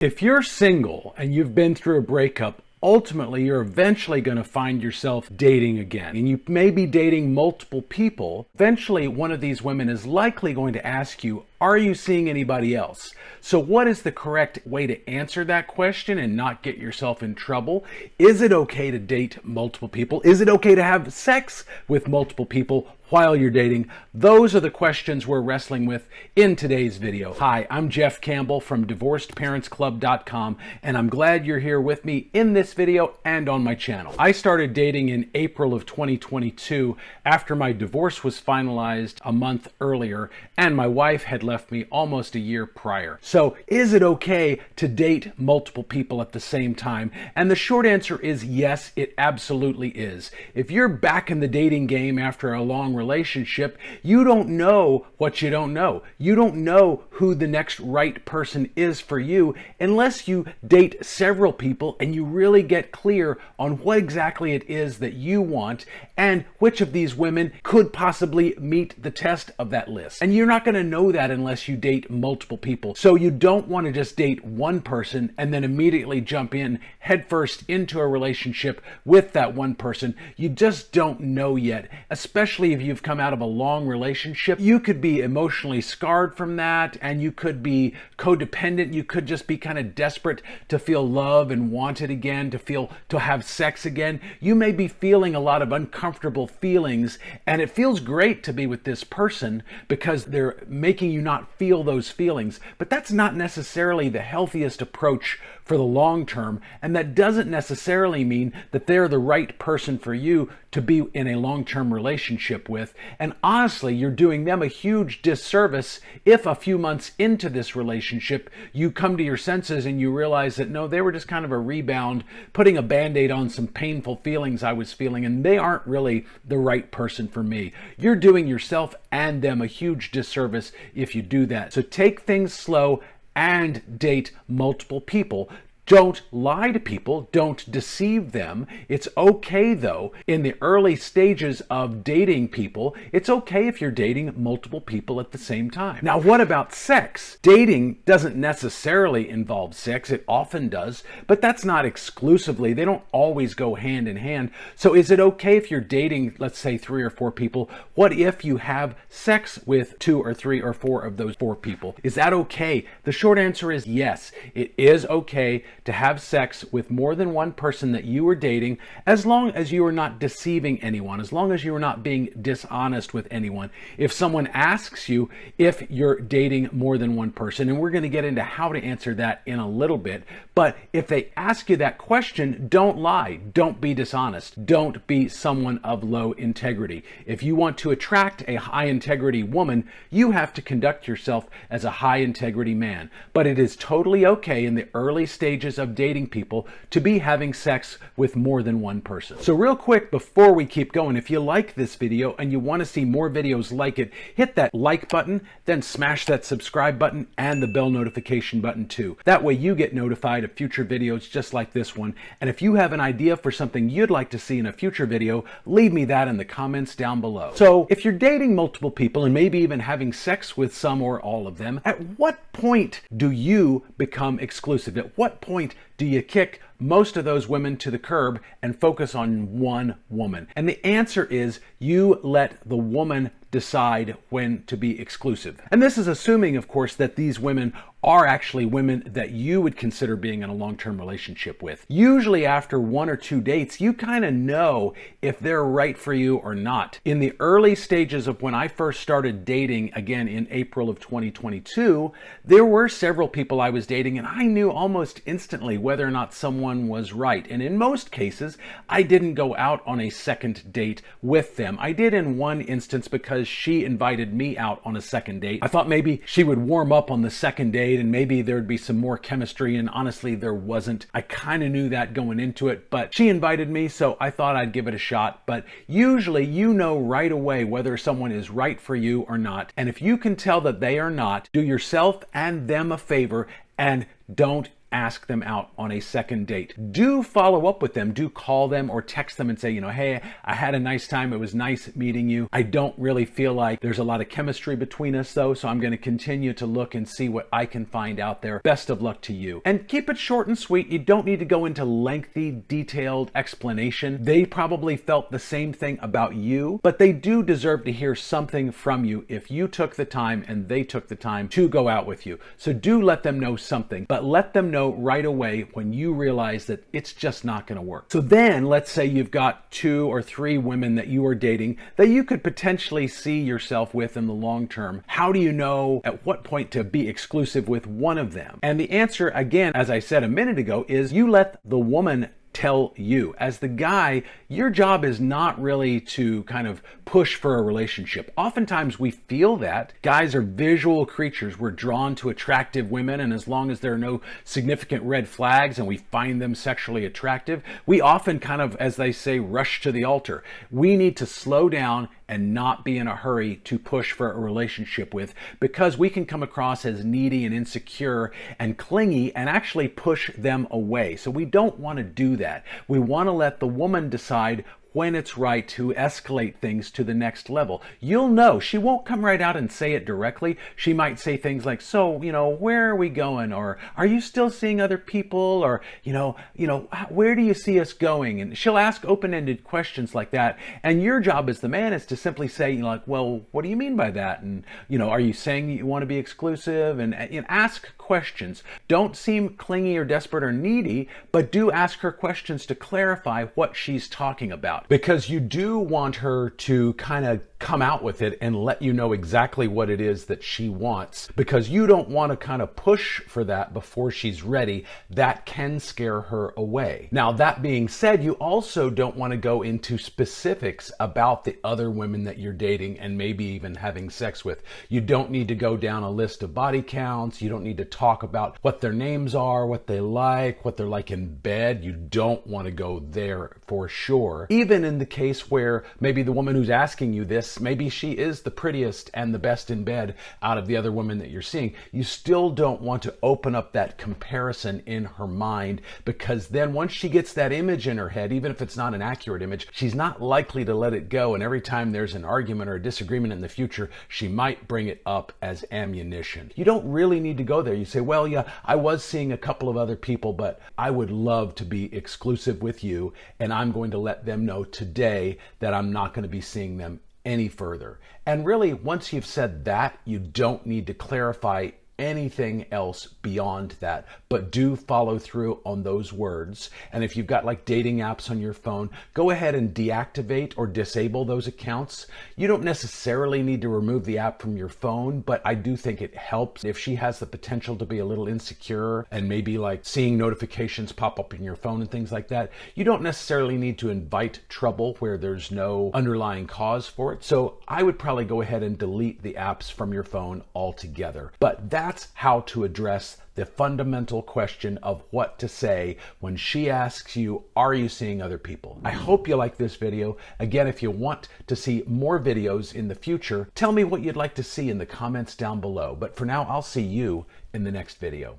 If you're single and you've been through a breakup, ultimately you're eventually going to find yourself dating again. And you may be dating multiple people. Eventually, one of these women is likely going to ask you, are you seeing anybody else? So what is the correct way to answer that question and not get yourself in trouble? Is it okay to date multiple people? Is it okay to have sex with multiple people while you're dating? Those are the questions we're wrestling with in today's video. Hi, I'm Jeff Campbell from DivorcedParentsClub.com, and I'm glad you're here with me in this video and on my channel. I started dating in April of 2022 after my divorce was finalized a month earlier, and my wife had left me almost a year prior. So is it okay to date multiple people at the same time? And the short answer is yes, it absolutely is. If you're back in the dating game after a long relationship, you don't know what you don't know. You don't know who the next right person is for you unless you date several people and you really get clear on what exactly it is that you want and which of these women could possibly meet the test of that list. And you're not going to know that unless you date multiple people. So you don't want to just date one person and then immediately jump in headfirst into a relationship with that one person. You just don't know yet, especially if you've come out of a long relationship. You could be emotionally scarred from that, and you could be codependent. You could just be kind of desperate to feel love and wanted again, to have sex again. You may be feeling a lot of uncomfortable feelings, and it feels great to be with this person because they're making you not feel those feelings, but that's not necessarily the healthiest approach for the long term, and that doesn't necessarily mean that they're the right person for you to be in a long-term relationship with. And honestly, you're doing them a huge disservice if a few months into this relationship you come to your senses and you realize that no, they were just kind of a rebound, putting a band-aid on some painful feelings I was feeling, and they aren't really the right person for me. You're doing yourself and them a huge disservice if you do that. So take things slow and date multiple people. Don't lie to people. Don't deceive them. It's okay, though, in the early stages of dating people, it's okay if you're dating multiple people at the same time. Now, what about sex? Dating doesn't necessarily involve sex. It often does, but that's not exclusively. They don't always go hand in hand. So is it okay if you're dating, let's say, 3 or 4 people? What if you have sex with 2 or 3 or 4 of those 4 people? Is that okay? The short answer is yes. It is okay to have sex with more than one person that you are dating, as long as you are not deceiving anyone, as long as you are not being dishonest with anyone. If someone asks you if you're dating more than one person, and we're going to get into how to answer that in a little bit, but if they ask you that question, don't lie, don't be dishonest, don't be someone of low integrity. If you want to attract a high integrity woman, you have to conduct yourself as a high integrity man. But it is totally okay in the early stages of dating people to be having sex with more than one person. So real quick before we keep going, if you like this video and you want to see more videos like it, hit that like button, then smash that subscribe button and the bell notification button too. That way you get notified of future videos just like this one. And if you have an idea for something you'd like to see in a future video, leave me that in the comments down below. So if you're dating multiple people and maybe even having sex with some or all of them, at what point do you become exclusive? At what point do you kick most of those women to the curb and focus on one woman? And the answer is you let the woman decide when to be exclusive. And this is assuming, of course, that these women are actually women that you would consider being in a long-term relationship with. Usually after 1 or 2 dates, you kind of know if they're right for you or not. In the early stages of when I first started dating, again in April of 2022, there were several people I was dating, and I knew almost instantly whether or not someone was right. And in most cases, I didn't go out on a second date with them. I did in one instance because she invited me out on a second date. I thought maybe she would warm up on the second date and maybe there would be some more chemistry, and honestly there wasn't. I kind of knew that going into it, but she invited me, so I thought I'd give it a shot. But usually you know right away whether someone is right for you or not, and if you can tell that they are not, do yourself and them a favor and don't ask them out on a second date. Do follow up with them. Do call them or text them and say, hey, I had a nice time. It was nice meeting you. I don't really feel like there's a lot of chemistry between us though, so I'm going to continue to look and see what I can find out there. Best of luck to you. And keep it short and sweet. You don't need to go into lengthy, detailed explanation. They probably felt the same thing about you, but they do deserve to hear something from you if you took the time and they took the time to go out with you. So do let them know something, but let them know right away when you realize that it's just not going to work. So then let's say you've got 2 or 3 women that you are dating that you could potentially see yourself with in the long term. How do you know at what point to be exclusive with one of them? And the answer, again, as I said a minute ago, is you let the woman tell you. As the guy, your job is not really to kind of push for a relationship. Oftentimes we feel that. Guys are visual creatures. We're drawn to attractive women, and as long as there are no significant red flags and we find them sexually attractive, we often kind of, as they say, rush to the altar. We need to slow down and not be in a hurry to push for a relationship with, because we can come across as needy and insecure and clingy and actually push them away. So we don't want to do that. We want to let the woman decide when it's right to escalate things to the next level. You'll know. She won't come right out and say it directly. She might say things like, so, where are we going? Or are you still seeing other people? Or, where do you see us going? And she'll ask open-ended questions like that. And your job as the man is to simply say, well, what do you mean by that? And, are you saying that you want to be exclusive? And ask questions. Don't seem clingy or desperate or needy, but do ask her questions to clarify what she's talking about. Because you do want her to kind of come out with it and let you know exactly what it is that she wants, because you don't want to kind of push for that before she's ready. That can scare her away. Now, that being said, you also don't want to go into specifics about the other women that you're dating and maybe even having sex with. You don't need to go down a list of body counts. You don't need to talk about what their names are, what they like, what they're like in bed. You don't want to go there for sure. Even in the case where maybe the woman who's asking you this, maybe she is the prettiest and the best in bed out of the other women that you're seeing, you still don't want to open up that comparison in her mind, because then once she gets that image in her head, even if it's not an accurate image, she's not likely to let it go. And every time there's an argument or a disagreement in the future, she might bring it up as ammunition. You don't really need to go there. You say, well, yeah, I was seeing a couple of other people, but I would love to be exclusive with you, and I'm going to let them know today that I'm not going to be seeing them any further. And really, once you've said that, you don't need to clarify anything else beyond that, but do follow through on those words. And if you've got like dating apps on your phone, go ahead and deactivate or disable those accounts. You don't necessarily need to remove the app from your phone, but I do think it helps if she has the potential to be a little insecure and maybe like seeing notifications pop up in your phone and things like that. You don't necessarily need to invite trouble where there's no underlying cause for it. So I would probably go ahead and delete the apps from your phone altogether. But that's how to address the fundamental question of what to say when she asks you, are you seeing other people? I hope you like this video. Again, if you want to see more videos in the future, tell me what you'd like to see in the comments down below. But for now, I'll see you in the next video.